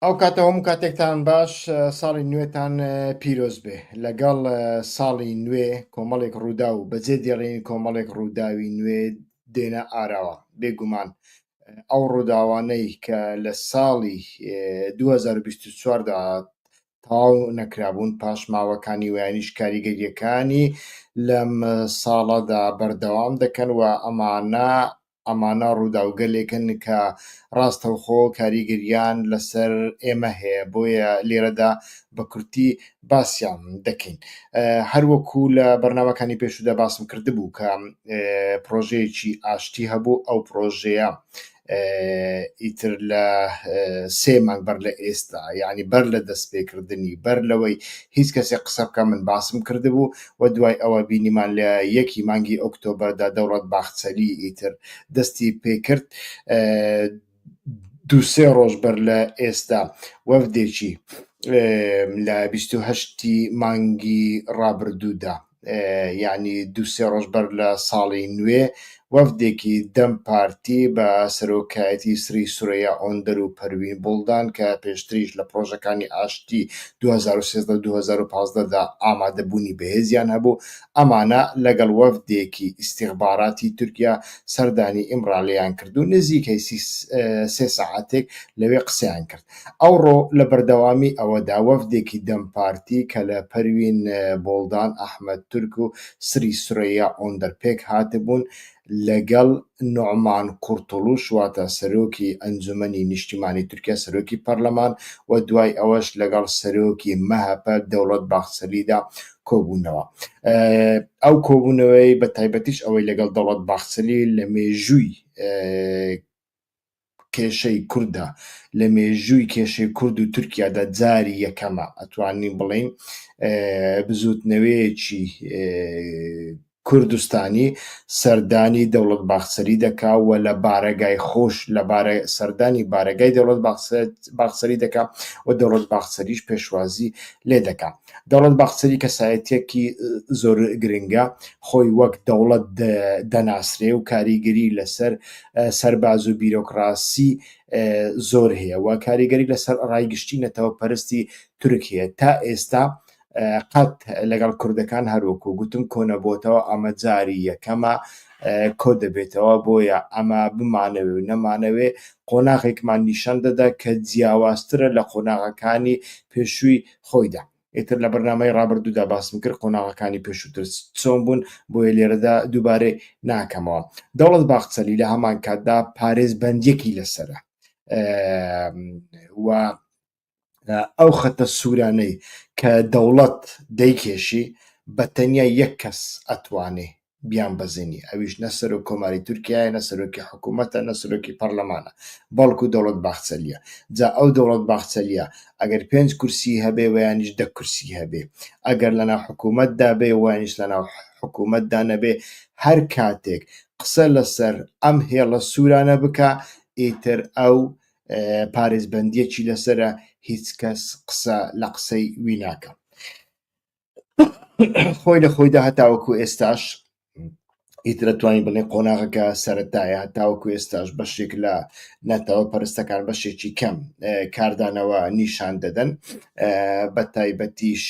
ئەو کاتە هەموو کاتێکتان باش ساڵی نوێتان پیرۆز بێ لەگەڵ ساڵی نوێ کۆمەڵێک ڕوودا و بەجێ دێڕین کۆمەڵێک ڕووداوی نوێ دێنە ئاراوە بێگومان ئەو ڕووداوانەی کە لە ساڵی 2024دا تەواو نەکرابوون پاش ماوەکانی ویانیش کاریگەریەکانی لەم ساڵەدا بەردەوام دەکەن و ئەمانە ڕووداوگەلێکن کە ڕاستەوخۆ کاریگەریان لەسەر ئێمە هەیە بۆیە لێرەدا بە کورتی باسییان دەکەین هەروەکو لە بەرنامەکانی پێشودا باسم کردبوو کە پرۆژەیەکی ئاشتی هەبوو ئەو پرۆژەیە ئیتر لە 3 مانگ بەر لە ئێستا یعنی بەر لە دەستپێکردنی بەر لەوەی هیچ کەسێک قسە بکە من باسم کردبوو و دوای ئەوە بینیمان لە 1 مانگی ئۆکتۆبەردا دەوڵەت باخچەلی ئیتر دەستی پێکرد 2-3 ڕۆژ بەر لە ئێستا وەفدێکی لە 28 مانگی ڕابردوودا یعنی 2-3 ڕۆژ بەر لە ساڵی نوێ وەفدێکی دەم پارتی بە سەرۆکایەتی سری سورەیە ئۆندەر و پەروین بوڵدان کە پێشتریش لە پرۆژەکانی ئاشتی 2013-2015دا ئامادەبوونی بەهێزیان هەبوو ئەمانە لەگەڵ وەفدێکی ئیستیخباراتی تورکیا سەردانی ئیمڕالیان کرد و نزیکەی 3 سەعاتێک لەوێ قسەیان کرد ئەوڕۆ لە بەردەوامی ئەوەدا وەفدێکی دەم پارتی کە لە پەروین بوڵدان ئەحمەد تورک و سری سورەیە ئۆندەر پێک هاتبوون لەگەڵ نوعمان قورتوڵوش واتە سەرۆکی ئەنجومەنی نیشتیمانی تورکیا سەرۆکی پەرلەمان و دوای ئەوەش لەگەڵ سەرۆکی مەهەپە دەوڵەت باخچەلیدا کۆبوونەوە ئەو کۆبوونەوەی بە تایبەتیش ئەوەی لەگەڵ دەوڵەت باخچەلی لە مێژووی کێشەی کوردە لە مێژووی کێشەی کورد و تورکیادا جاری یەکەمە ئەتوانین بڵین بزوتنەوەیەکی کوردستانی سەردانی دەوڵەت باخچەلی دەکا و لە بارەگای خۆش لە سەردانی بارەگای دەوڵەت باخچەلی دەکا و دەوڵەت باخچەلیش پێشوازی لێ دەکا دەوڵەت باخچەلی کەسایەتیەکی زۆر گرنگە خۆی وەک دەوڵەت دەناسرێ و کاریگەری لەسەر سەرباز و بیرۆکراسی زۆر هەیە و کاریگەری لەسەر ڕایگشتی نەتەوەپەرستی تورک هەیە تا ئێستا قەت لەگەڵ کوردەکان هەروەکو گوتم کۆنەبۆتەوە ئەمە جاری یەکەمە کۆ دەبێتەوە بۆیە ئەمە بمانەوێ و نەمانەوێ قۆناغێکمان نیشان دەدا کە جیاوازترە لە قۆناغەکانی پێشووی خۆیدا ئێتر لە بەرنامەی ڕابردوودا باسم کرد قۆناغەکانی پێشووتر چۆن بوون بۆیە لێرەدا دووبارێ ناکەمەوە دەوڵەت باخچەلی لە هەمان کاتدا پارێزبەندیەکی لەسەرە و ئەو خەتە سوورانەی کە دەوڵەت دەیکێشی بە تەنیا یەک کەس ئەتوانێ بیان بەزێنی ئەویش نە سەرۆک کۆماری تورکیایە نە سەرۆکی حکوومەتە نە سەرۆکی پەرلەمانە بەڵکو دەوڵەت باخچەلیە جا ئەو دەوڵەت باخچەلیە ئەگەر 5 کورسی هەبێ ویانیش 10 کورسی هەبێ ئەگەر لەناو حکوومەتدا بێ وانیش لەناو حکوومەتدا نەبێ هەر کاتێک قسە لەسەر ئەم هێڵە سوورانە بکە ئیتر ئەو پارێزبەندیەکی لەسرە هیچ کەس قسە لە قسەی وی ناکە خۆی لە خۆیدا هەتاوەکو ئێستاش ئیتر دەتوانین بڵێن قۆناغەکە سەرەتایە هەتاوەکو ئێستاش بەشێک لە نەتەوە پەرستەکان بەشێکی کەم کاردانەوە نیشان دەدەن بە تایبەتیش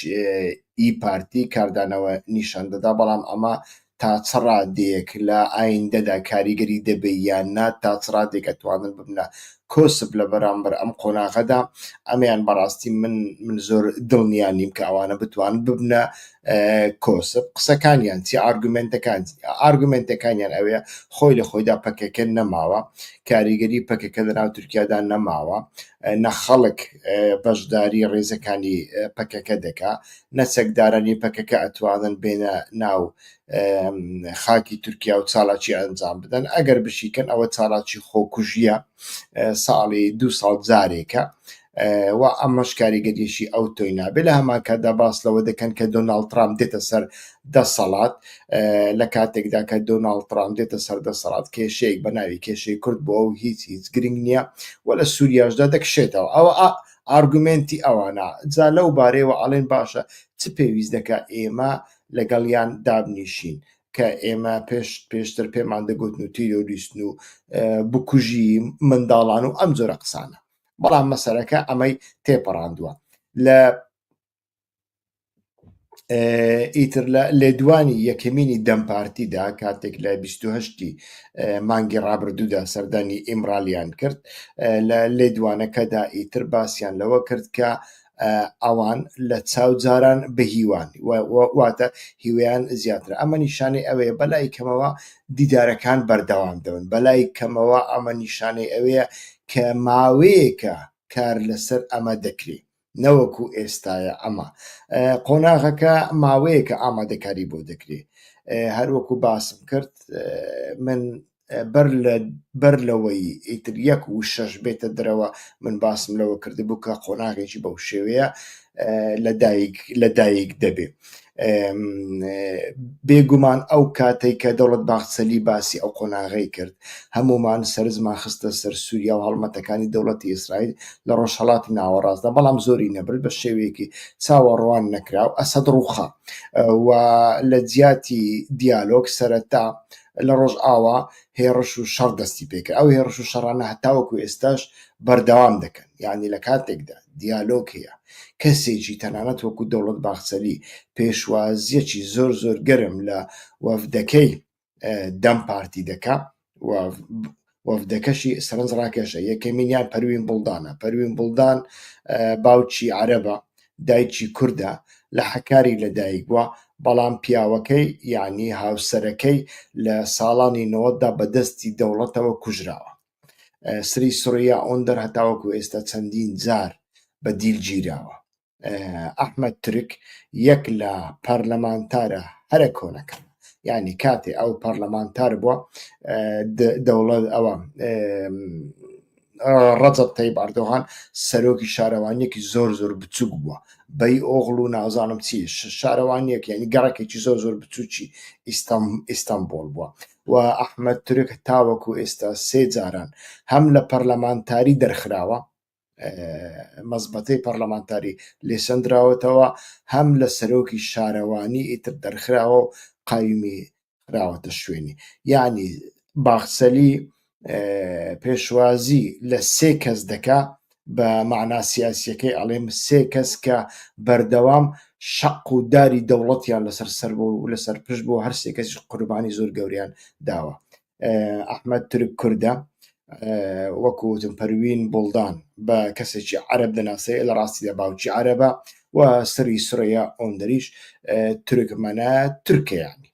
ئی پارتی کاردانەوە نیشان دەدا بەڵام ئەمە تا چ ڕادێک لە ئایندەدا کاریگەری دەبێ یان نا تا چ ڕادێک ئەتوانن ببنە کۆسب لە بەرامبەر ئەم قۆناغەدا ئەمەیان بەڕاستی من زۆر دڵنیان نیم کە ئەوانە بتوان ببنە کۆسب قسەکانیان چی ئارگومنتەکانیان ئەوەیە خۆی لە خۆیدا پەکەکە نەماوە کاریگەری پەکەکە لەناو تورکیادا نەماوە نەخەڵک بەشداری ڕێزەکانی پەکەکە دەکا نەچەکدارانی پەکەکە ئەتوانن بێنە ناو خاکی تورکیا و چالاکی ئەنجام بدەن ئەگەر بشیکەن ئەوە چالاکی خۆکوژیە ساڵی 2 ساڵ جارێکە و ئەمەش کاریگەریشی ئەو تۆی نابێ لە هەمان کاتدا باس لەوە دەکەن کە دۆناڵد ترامپ دێتە سەر دەسەڵات لە کاتێکدا کە دۆناڵد ترامپ دێتە سەر دەسەڵات کێشەیەک بە ناوی کێشەی کورد بۆ ئەو هیچ گرنگ نییە و لە سووریاشدا دەکشێتەوە ئەوە ئارگومنتی ئەوانە جا لەو بارەیەوە ئەڵێن باشە چ پێویست دەکا ئێمە لەگەڵیان دابنیشین کە ئێمە پێشتر پێمان دەگوتن و تیرۆریستن و بکوژی منداڵان و ئەم جۆرە قسانە بەڵام مەسەرەکە ئەمەی تێپەڕاندووە لە ئیتر لە لێدوانی یەکەمینی دەمپارتیدا کاتێک لە 28 مانگی ڕابردوودا سەردانی ئیمرالیان کرد لە لێدوانەکەدا ئیتر باسییان لەوە کرد کە ئەوان لە چاوجاران بە هیوانی واتە هیویان زیاترە ئەمە نیشانەی ئەوەیە بەلای کەمەوە دیدارەکان بەردەوام دەون بەلای کەمەوە ئەمە نیشانەی ئەوەیە کە ماوەیەکە کار لەسەر ئەمە دەکرێت نەوەکو ئێستاە ئەمە قۆناغەکە ماوەیەکە ئامادەکاری بۆ دەکرێت هەروەکو باسم کرد من بەر لەوەی ئیتر 1.6 بێتە درەوە من باسم لەوە کردبوو کە قۆناغێکی بەو شێوەیە لەدایک دەبێت بێگومان ئەو کاتێک کە دەوڵەت باخچەلی باسی ئەو قۆناغی کرد هەمومان سەرزمان خستە سەر سووریا و هەڵمەتەکانی دەوڵەتی ئیسرائیل لە ڕۆژهەڵاتی ناوەڕاستدا بەڵام زۆری نەبرد بە شێوەیەکی چاوەڕوان نەکراو ئەسەد ڕووخا و لە جیاتی دیالۆگ سەرەتا لە ڕۆژ ئاوا هێڕش و شەڕ دەستی پێکرد ئەو هێڕش و شەڕانە هەتاوەکو ئێستاش بەردەوام دەکەن یعنی لە کاتێکدا دیالۆگ هەیە کەسێکی تەنانەت وەکو دەوڵەت باخچەلی پێشوازیەکی زۆر زۆر گەرم لە وەفدەکەی دەم پارتی دەکا وەفدەکەشی سەرنج ڕاکێشە یەکەمینیان پەروین بڵدانە پەروین بڵدان باوکی عەرەبە دایکی کوردە لە حەکاری لەدایک بووە بەڵام پیاوەکەی یعنی هاوسەرەکەی لە ساڵانی 90دا بەدەستی دەوڵەتەوە کوژراوە سری سووریا ئۆندەر هەتاوەکو ئێستا چەندین جار بە دیلگیراوە ئەحمەد تورک یەک لە پەرلەمانتارە هەرە کۆنەکە یعنی کاتێ ئەو پەرلەمانتار بووە دەوڵەت ئەوە ڕەجەب تەیب ئەردۆغان سەرۆکی شارەوانیەکی زۆر زۆر بچووک بووە بەی ئۆغڵ و نازانم چی شارەوانیەک یعنی گەڕێکێکی زۆر زۆر بچووکی ئیستانبول بووە و ئەحمەد تورک تاوەکو ئێستا 3 جاران هەم لە پەرلەمانتاری دەرخراوە مەزبەتەی پەرلەمانتاری لێسەندراوەتەوە هەم لە سەرۆکی شارەوانی ئیتر دەرخراوە و قایمی راوەتە شوێنی یعنی باخچەلی پێشوازی لە 3 کەس دەکا بە معنا سیاسیەکەی ئەڵێم 3 کەس کە بەردەوام شەق و داری دەوڵەتیان لەسەر سەر بوو و لەسەر پشت بوو هەر 3 کەسی قوربانی زۆر گەوریان داوە ئەحمەد تورک کوردە وەکوتم پەروین بڵدان بە کەسێکی عەرەب دەناسێ لە ڕاستیدا باوکی عەرەبە و سری سووریا ئۆندەریش تورکمەنە تورکیانی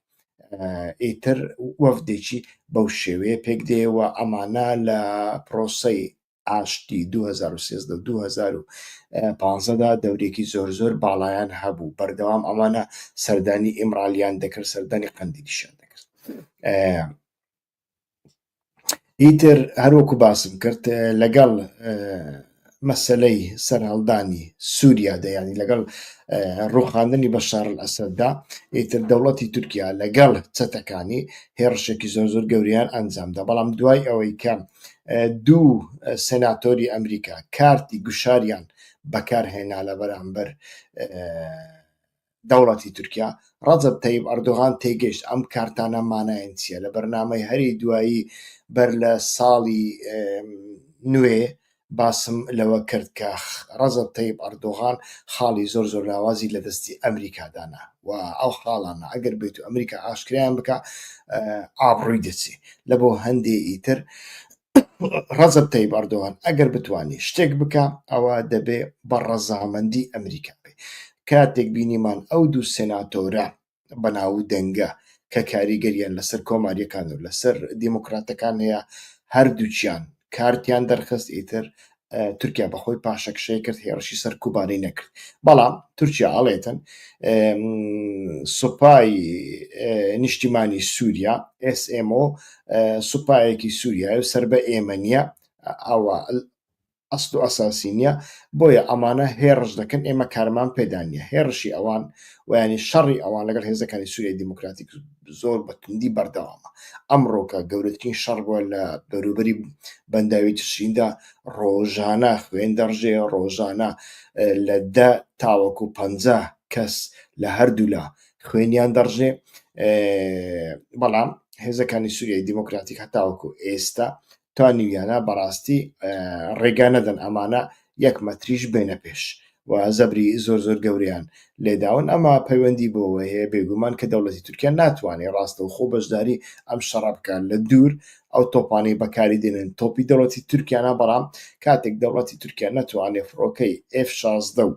ئیتر وەفدێکی بەو شێوەیە پێک دێوە ئەمانە لە پرۆسەی ئاشتی 2013 و 2015دا دەورێکی زۆر زۆر باڵایان هەبوو بەردەوام ئەمانە سەردانی ئیمرالیان دەکرد سەردانی قەندیلیشیان دەکرد ئیتر هەروەکو باسم کرد لەگەڵ مەسەلەی سەرهەڵدانی سووریادا ینی لەگەڵ ڕووخاندنی بەشار ئەسەددا ئیتر دەوڵەتی تورکیا لەگەڵ چەتەکانی هێرشێکی زۆر زۆر گەوریان ئەنجامدا بەڵام دوای ئەوەی کە 2 سێناتۆری ئەمریکا کارتی گوشاریان بەکارهێنا لە بەرامبەر دەوڵەتی تورکیا ڕەجەب تەیب ئەردۆغان تێگەیشت ئەم کارتانە مانایەن چییە لە بەرنامەی هەری دوایی بەر لە ساڵی نوێ باسم لەوە کرد کە ڕەجەب تەیب ئەردۆغان خاڵی زۆر زۆر لاوازی لە دەستی ئەمریکادانا و ئەو خاڵانە ئەگەر بێت و ئەمریکا ئاشکرایان بکە ئابڕووی دەچێ لە بۆ هەندێ ئیتر ڕەجەب تەیب ئەردۆغان ئەگەر بتوانێ شتێک بکە ئەوە دەبێ بە ڕەزامەندی ئەمریکا بێ کاتێک بینیمان ئەو 2 سێناتۆرە بەناو دەنگە کە کاریگەریان لەسەر کۆماریەکان و لەسەر دیموکراتەکان هەیە هەردووچیان کارتیان دەرخست ئیتر تورکیا بەخۆی پاشەکشەی کرد هێرشی سەر کوبانەی نەکرد بەڵام تورکیا ئەڵێتن سوپای نیشتیمانی سووریا SMO سوپایەکی سووریای و سەر بە ئێمە نیە ئەوە ئەسڵ و ئەساسی نییە بۆیە ئەمانە هێرش دەکەن ئێمە کارمان پێدانە هێرشی ئەوان ویانی شەڕی ئەوان لەگەڵ هێزەکانی سووریای دیموکراتیک زۆر بەتوندی بەردەوامە ئەمڕۆکە گەورەترین شەڕ بووە لە بەروبەری بەنداوی تشریندا ڕۆژانە خوێن دەڕژێ ڕۆژانە لە 10 تاوەکو 50 کەس لە هەردوو لە خوێنیان دەڕژێ بەڵام هێزەکانی سووریای دیموکراتیک هەتاوەکو ئێستا توانیویانە بەڕاستی ڕێگا نەدەن ئەمانە یەک مەتریش بێنە پێش و زەبری زۆر گەوریان لێداون. ئەمە پەیوەندی بۆەوە هەیە بێگومان کە دەوڵەتی تورکیا ناتوانێت ڕاستە و خۆ بەشداری ئەم شەڕە بکات لە دوور ئەو تۆپانەی بەکاری دێنن تۆپی دەوڵەتی تورکیانە، بەڵام کاتێک دەوڵەتی تورکیا نەتوانێت فڕۆکەی F-16 و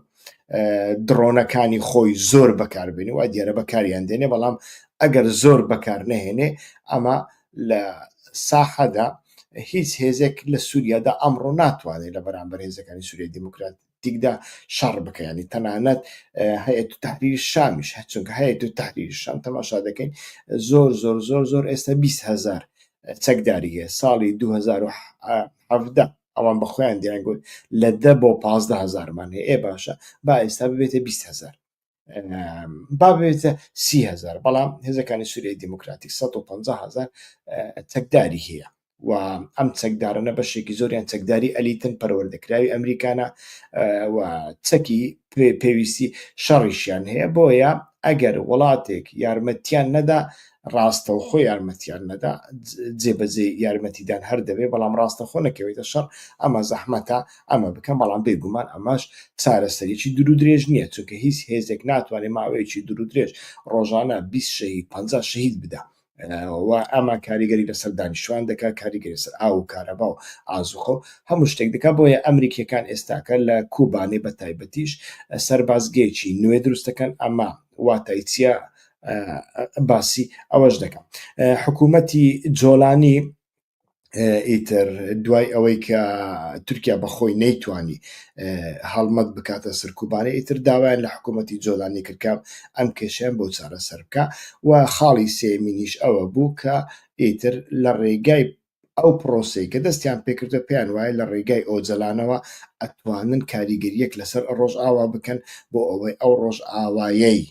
درۆنەکانی خۆی زۆر بەکاربێنی و دیارە بەکاریان دێنێ، بەڵام ئەگەر زۆر بەکار نەهێنێ ئەمە لە ساحەدا هیچ هێزێک لە سووریادا ئەمڕۆ ناتوانێت لە بەرامبەر هێزەکانی سووریای دیموکراتیکدا شەڕ بکەیانی تەنانەت هەیەت تحریری شامیش چونکە هەیەت تحریری شام تەماشا دەکەین زۆر ئێستا 20,000 چەکداری هەیە. ساڵی 2017 ئەوان بەخۆیان دیان گوت لە 10 بۆ 15,000مان هەیە باشە با ئێستا ببێتە 20,000 با ببێتە 30,000 بەڵام هێزەکانی سووریای دیموکراتیک 150,000 چەکداری هەیە و ئەم چەکدارانە بەشێکی زۆریان چەکداری ئەلیتن پەروەردەکراوی ئەمریکانە و چەکی پێویستی شەڕیشیان هەیە. بۆیە ئەگەر وڵاتێک یارمەتیان نەدا ڕاستەوخۆ یارمەتیان نەدا جێبەجێ یارمەتیدان هەر دەبێ، بەڵام ڕاستەخۆ نەکەوێتە شەڕ ئەمە زەحمەتە ئەمە بکەم، بەڵام بێگومان ئەمەش چارەسەرێکی دوور و درێژ نییە چونکە هیچ هێزێک ناتوانێت ماوەیەکی دوور و درێژ ڕۆژانە 20 شەهید 50 شەهید بدە و ئەمە کاریگەری لەسەر دانیشتوان دەکات، کاریگەری لەسەر ئاو و کارەبا و ئازوخۆ هەموو شتێک دەکات. بۆیە ئەمریکیەکان ئێستاکە لە کوبانێ بە تایبەتیش سەربازگەیەکی نوێ دروستەکەن. ئەمە واتای چیە باسی ئەوەش دەکەم. حکوومەتی جۆلانی ئیتر دوای ئەوەی کە تورکیا بەخۆی نەیتوانی هەڵمەت بکاتە سەرکوبانەی ئیتر داوایان لە حکوومەتی جۆلانی کردکە ئەم کێشیان بۆ چارەسەر بکە و خاڵی سێمینیش ئەوە بوو کە ئیتر لە ڕێگای ئەو پرۆسەی کە دەستیان پێکردە پێیان وایە لە ڕێگای ئۆجەلانەوە ئەتوانن کاریگەریەک لەسەر ڕۆژ ئاوا بکەن بۆ ئەوەی ئەو ڕۆژ ئاوایەی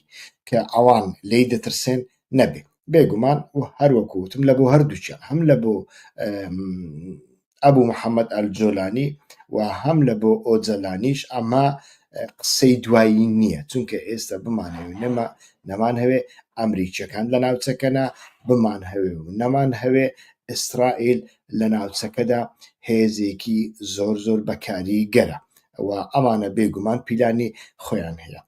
کە ئەوان لی دەترسێن نەبێ. بێگومان و هەروەکوتم لە بۆ هەردووچیان هەم لە بۆ ئەبوو محەممەد ئەلجۆلانی و هەم لە بۆ ئۆجەلانیش ئەمە قسەی دوایی نییە چونکە ئێستا بمانەوێ نەمان هەوێ ئەمریکیەکان لە ناوچەکەنا بمان هەوێ و نەمان هەوێ ئیسرائیل لە ناوچەکەدا هێزێکی زۆر بەکاری گەرە و ئەمانە بێگومان پیلانی خۆیان هەیە.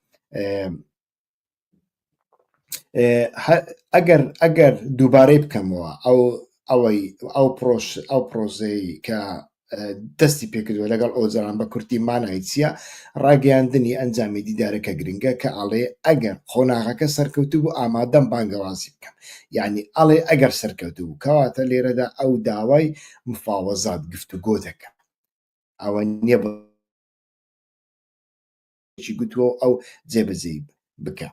ئەگەر دووبارەی بکەمەوە ئەو پرۆژەی کە دەستی پێکردووە لەگەڵ ئۆجەلان بە کورتی مانای چیە ڕاگەیاندنی ئەنجامی دیدارەکە گرنگە کە ئەڵێ ئەگەر خۆناغەکە سەرکەوتو بوو ئامادەم بانگەوازی بکەم، یعنی ئەڵێ ئەگەر سەرکەوتو بوو کەواتە لێرەدا ئەو داوای مفاوەزات گفتوگۆ دەکە ئەوە نییە گوتووە ئەو جێبەجێ بکە.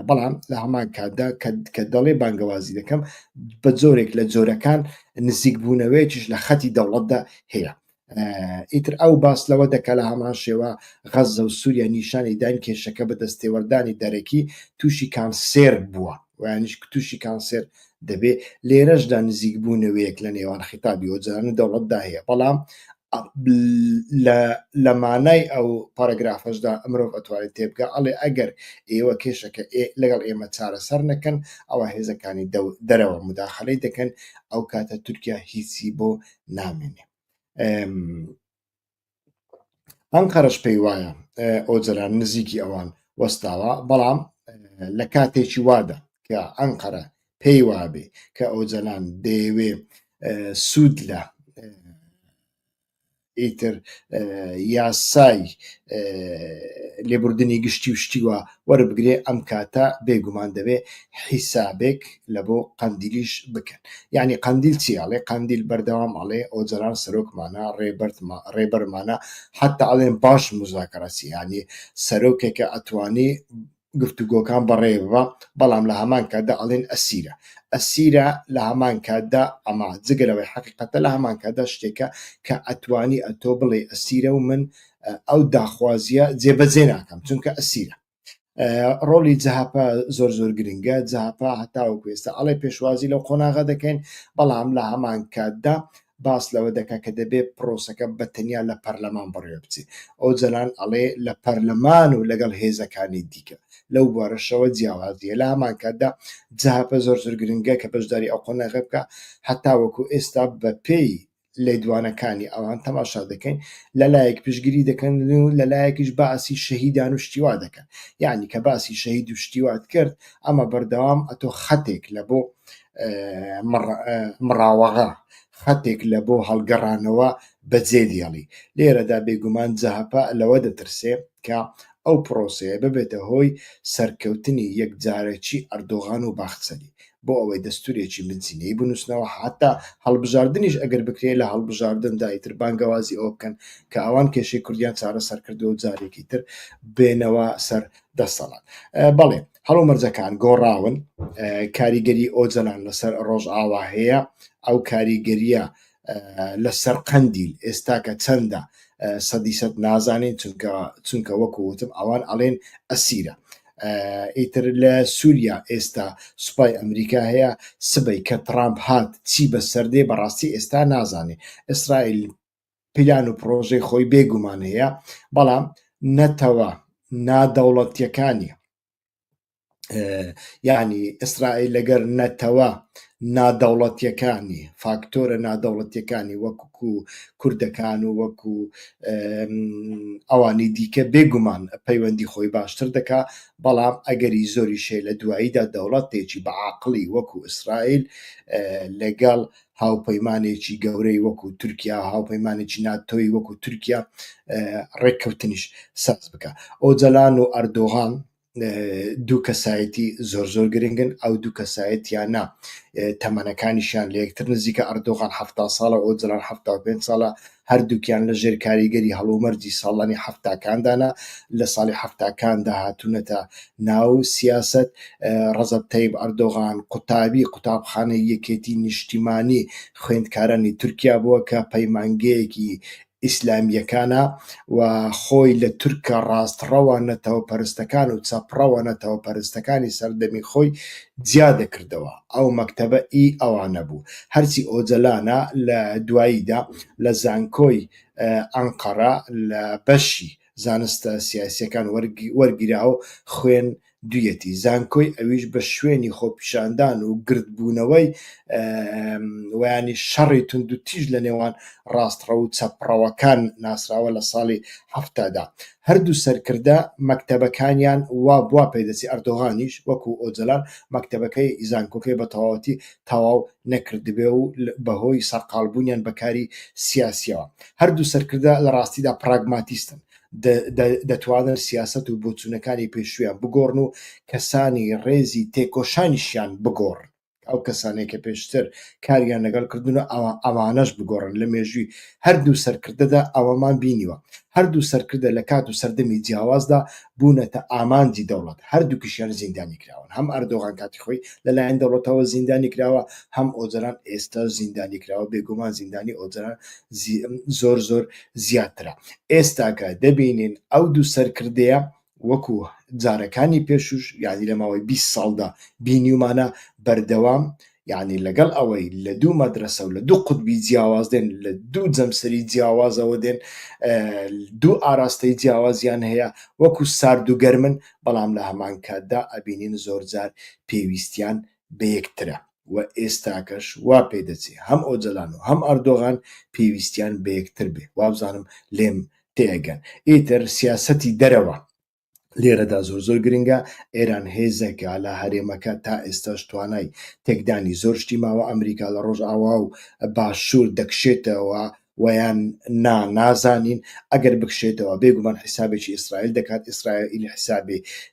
بەڵام لە هەمان کاتدا کە دەڵێ بانگەوازی دەکەم بە جۆرێک لە جۆرەکان نزیک بوونەوەیەکیش لە خەتی دەوڵەتدا هەیە. ئیتر ئەو باس لەوە دەکە لە هەمان شێوە غەزە و سووریا نیشانی داین کێشەکە بە دەستێوەردانی دەرەکی تووشی کانسێر بووە ویانیش تووشی کانسێر دەبێ. لێرەشدا نزیک بوونەوەیەک لە نێوان خیتابی ئۆجەلان دەوڵەتدا هەیە، بەڵام لە مانای ئەو پاراگرافەشدا ئەمرۆڤ ئەتوانێت تێبگە ئەڵێ ئەگەر ئێوە کێشەکە لەگەڵ ئێمە چارەسەر نەکەن ئەوە هێزەکانی دەرەوە مداخەلەی دەکەن، ئەو کاتە تورکیا هیچی بۆ نامێنێ. ئەنقەرەش پێی وایە ئۆجەلان نزیکی ئەوان وەستاوە، بەڵام لە کاتێکی وادا کە ئەنقەرە پێی وابێ کە ئۆجەلان دەیەوێ سوود لە ئیتر یاسای لێبوردنی گشتی و شتیوە وەربگرێ ئەم کاتە بێگومان دەبێ حیسابێک لە بۆ قەندیلیش بکەن. یعنی قەندیل چیاڵێ قەندیل بەردەوام ئەڵێ ئۆجەلان سەرۆکمانە ڕێبەرمانە حتا ئەڵێن باش مزاکەڕەسی ینی سەرۆکێکە ئەتوانی گفتوگۆکان بەڕێ ببە، بەڵام لە هەمان کاتدا ئەڵێن ئەسیرە لە هەمان کاتدا ئەمە جگەلەوەی حقیقەتە لە هەمان کاتدا شتێکە کە ئەتوانی ئەتۆ بڵێ ئەسیرە و من ئەو داخوازیە جێبەجێ ناکەم چونکە ئەسیرە. ڕۆلی جەهاپە زۆر گرنگە. جەهاپە هەتاوەکو ئێستا ئەڵێ پێشوازی لەو قۆناغا دەکەین، بەڵام لە هەمان کاتدا باس لەوە دەکا کە دەبێت پرۆسەکە بەتەنیا لە پەرلەمان بڕێ بچێت. ئۆجەلان ئەڵێ لە پەرلەمان و لەگەڵ هێزەکانی دیکە لەو بارەشەوە جیاوازیە. لە هەمان کاتدا جەهاپە زۆر گرنگە کە بەشداری ئەو قۆناغا بکە، هەتاوەکو ئێستا بە پێی لێدوانەکانی ئەوان تەماشا دەکەین لەلایەک پشگیری دەکەن و لەلایەکیش باسی شەهیدان و شتیوا دەکەن یعنی کە باسی شەهید و شتیوات کرد ئەمە بەردەوام ئەتۆ خەتێک لە بۆ مڕاوەغا خەتێک لە بۆ هەڵگەڕانەوە بەجێ دێڵی لێرەدا بێگومان جەهەپە لەوە دەترسێ کە ئەو پرۆسەیە ببێتە هۆی سەرکەوتنی یەکجارێکی ئەردۆغان و باخچەلی بۆ ئەوەی دەستورێکی بنچینەی بنووسنەوە حتا هەڵبژاردننیش ئەگەر بکرێت لە هەڵبژاردندا ئیتر بانگەوازی ئەو بکەن کە ئەوان کێشەی کوردیان چارە سەرکردەوە جارێکی تر بێنەوە سەر دەسەڵات بەڵێ هەڵۆ مەرجەکان گۆڕاون کاریگەری ئۆجەلان لەسەر ڕۆژئاوا هەیە ئەو کاریگەریە لەسەر قەندیل ئێستا کە چەندە سەدی سەد نازانین چونکە وەکووتم ئەوان ئەڵێن ئەسیرە ئیتر لە سووریا ئێستا سوپای ئەمریکا هەیە سبەی کە ترامپ هات چی بە سەردێ بەڕاستی ئێستا نازانێ ئیسرائیل پلان و پرۆژەی خۆی بێگومان هەیە بەڵام نەتەوە نادەوڵەتیەکانی یعنی ئیسرائیل لەگەر نەتەوە نادەوڵەتیەکانی فاکتۆرە نادەوڵەتیەکانی وەکو کوردەکان و وەکو ئەوانی دیکە بێگومان پەیوەندی خۆی باشتر دەکا بەڵام ئەگەری زۆری شێ لە دواییدا دەوڵەتێکی بەعاقلی وەکو ئیسرائیل لەگەڵ هاوپەیمانێکی گەورەی وەکو تورکیا هاوپەیمانێکی ناتۆی وەکو تورکیا ڕێککەوتنیش ساز بکە ئۆجەلان و ئەردۆغان دوو کەسایەتی زۆر گرنگن ئەو دوو کەسایەتیانە تەمەنەکانیشیان لە یەکتر نزیکە ئەردۆغان 70 ساڵە ئۆجەلان 75 ساڵە هەردووکیان لە ژێر کاریگەری هەڵومەرجی ساڵانی هەفتاکاندانا لە ساڵی هەفتاکاندا هاتوونەتە ناو سیاست ڕەزەب تەیب ئەردۆغان قوتابخانەی یەکێتی نیشتیمانی خوێندکارانی تورکیا بووە کە پەیمانگەیەکی ئیسلامیەکانە و خۆی لە تورکە ڕاستڕەوە نەتەوە پەرستەکان و چەپڕەوە نەتەوە پەرستەکانی سەردەمی خۆی جیا دەکردەوە ئەو مەکتەبە ئەوانە بوو هەرچی ئۆجەلانە لە دواییدا لە زانکۆی ئەنقەرە لە بەشی زانستە سیاسیەکان وەرگیرا و خوێن دویەتی زانکۆی ئەویش بە شوێنی خۆپیشاندان و گردبوونەوەی ویانی شەڕی تونند و تیژ لە نێوان ڕاستڕە و چەپڕەوەکان ناسراوە لە ساڵی هەفتادا هەردوو سەرکردە مەکتەبەکانیان وا پێدەچی ئەردۆغانیش وەکو ئۆجەلان مەکتەبەکەی زانکۆکەی بە تەواوەتی تەواو نەکردبێ و بەهۆی سەرقاڵبوونیان بەکاری سیاسیەوە هەردوو سەرکردە لە ڕاستیدا پراگماتیستن دەتوانن سیاست و بۆچوونەکانی پێشویان بگۆڕن و کەسانی ڕێزی تێکۆشانیشیان بگۆڕن ئەو کەسانێک کە پێشتر کاریان لەگەڵ کردوونە ئەوانەش بگۆڕن لە مێژووی هەردوو سەرکردەدا ئەوەمان بینیوە هەردوو سەرکردە لە کات و سەردەمی جیاوازدا بوونەتە ئامانجی دەوڵەت هەردوو کشیان زیندانی کراون هەم ئەردۆغان کاتی خۆی لەلایەن دەوڵەتەوە زیندانی کراوە هەم ئۆجەلان ئێستا زیندانی کراوە بێگومان زیندانی ئۆجەلان زۆر زیاترە ئێستاکە دەبینین ئەو دوو سەرکردەیە وەکو جارەکانی پێشوش یعنی لە ماوەی 20 ساڵدا بینیومانە بەردەوام یعنی لەگەڵ ئەوەی لە دوو مەدرسە و لە دوو قوتبی جیاواز دێن لە دوو جەمسەری جیاوازەوە دێن دوو ئاراستەی جیاوازیان هەیە وەکو سارد و گەرمن بەڵام لە هەمان کاتدا ئەبینین زۆر جار پێویستیان بە یەکترە و ئێستاکەش وا پێدەچێ هەم ئۆجەلان و هەم ئەردۆغان پێویستیان بە یەکتر بێ وابزانم لێم تێگەن ئیتر سیاسەتی دەرەوە لێرەدا زۆر گرنگە ئێران هێزەکە لە هەرێمەکە تا ئێستاش توانای تێکدانی زۆر شتی ماوە ئەمریکا لە ڕۆژئاوا و باشوور دەکشێتەوە ویان نازانین ئەگەر بکشێتەوە بێگومان حیسابێکی ئیسرائیل دەکات ئیسرائیل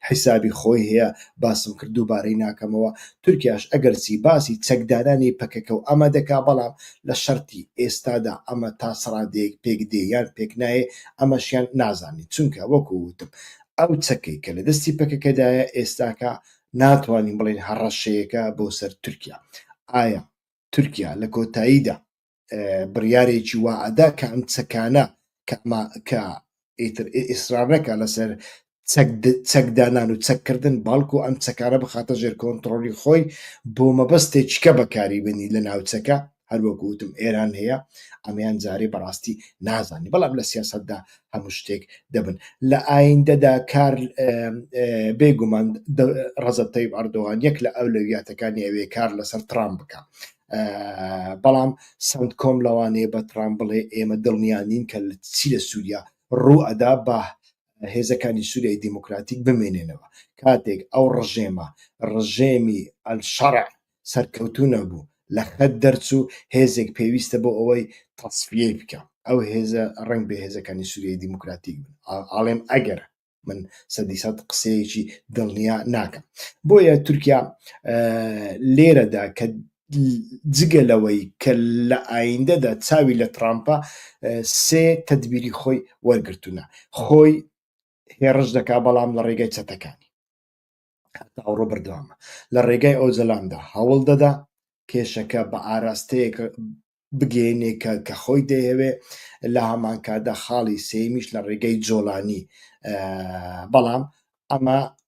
حیسابی خۆی هەیە باسم کرد دووبارەی ناکەمەوە تورکیاش ئەگەرچی باسی چەکدارانی پەکەکە و ئەمە دەکا بەڵام لە شەرتی ئێستادا ئەمە تا سەرادەیەک پێک دێیان پێک نایە ئەمەشیان نازانی چونکە وەکو وتم ئەو چەکەی کە لە دەستی پەکەکەدایە ئێستاکە ناتوانین بڵین هەڕەشەیەەکە بۆ سەر تورکیا ئایا تورکیا لە کۆتاییدا بڕیارێکی واعدا کە ئەم چەکانە کە ئیتر ئیسرارەکە لەسەر چەکدانان و چەککردن باڵکو ئەم چەکانە بخاتە ژێر کۆنتڕۆلی خۆی بۆ مەبەستێکیکە بەکاری بنی لە ناوچەکە هەروەکوتم ئێران هەیە ئەمیان جارێ بەڕاستی نازانی بەڵام لە سیاستدا هەموو شتێک دەبن لە ئایندەدا کار بێگومان ڕەزەب تەیب ئەردۆغان یەک لە ئەولەویاتەکانی ئەوێ کار لەسەر ترامپ بکە بەڵام سند کۆم لەوانەیە بە ترامپ بڵێ ئێمە دڵنیانین کە چی لە سووریا ڕوو ئەدا بە هێزەکانی سووریای دیموکراتیک بمێنێنەوە کاتێک ئەو ڕژێمی ئەلشەرع سەرکەوتوو نەبوو لە خەت دەرچوو هێزێک پێویستە بۆ ئەوەی تەسفیە بکە ئەو هێزە ڕنگ بە هێزەکانی سووریای دیموکراتیک بن ئاڵێم ئەگەر من سەدیسەد قسەیەکی دڵنیا ناکەم بۆیە تورکیا لێرەدا کە جگە لەوەی کە لە ئایندەدا چاوی لە ترامپە سێ تەدبیری خۆی وەرگرتوونە خۆی هێڕش دەکا بەڵام لە ڕێگای چەتەکانی هەتا ئەوڕۆ بەردەوامە لە ڕێگای ئۆزەلاندا هەوڵ دەدا کێشەکە بە ئاراستەیەک بگەێنێ کە خۆی دەیەوێ لە هەمان کادا خاڵی سێمیش لە ڕێگەی جۆڵانی بەڵام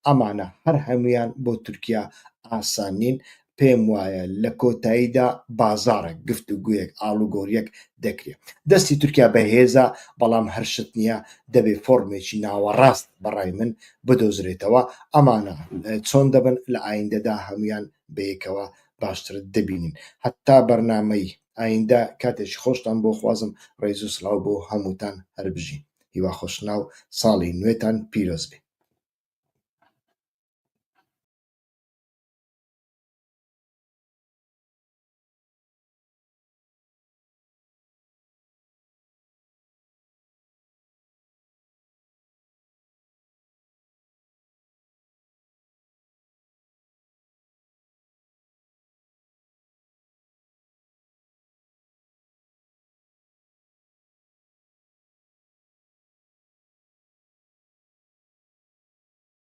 ئەمانە هەر هەمویان بۆ تورکیا ئاسانین پێم وایە لە کۆتاییدا بازارێک گفتوگویەک ئاڵوگۆریەک دەکرێت دەستی تورکیا بەهێزە بەڵام هەرشت نییە دەبێ فۆرمێکی ناوەڕاست بەڕای من بدۆزرێتەوە ئەمانە چۆن دەبن لە ئایندەدا هەمویان بەیەکەوە باشتر دەبینین هەتا بەرنامەی ئایندە کاتێکی خۆشتان بۆ خوازم ڕێز و سڵاو بۆ هەمووتان هەربژین هیوا خۆشناو ساڵی نوێتان پیرۆز بێ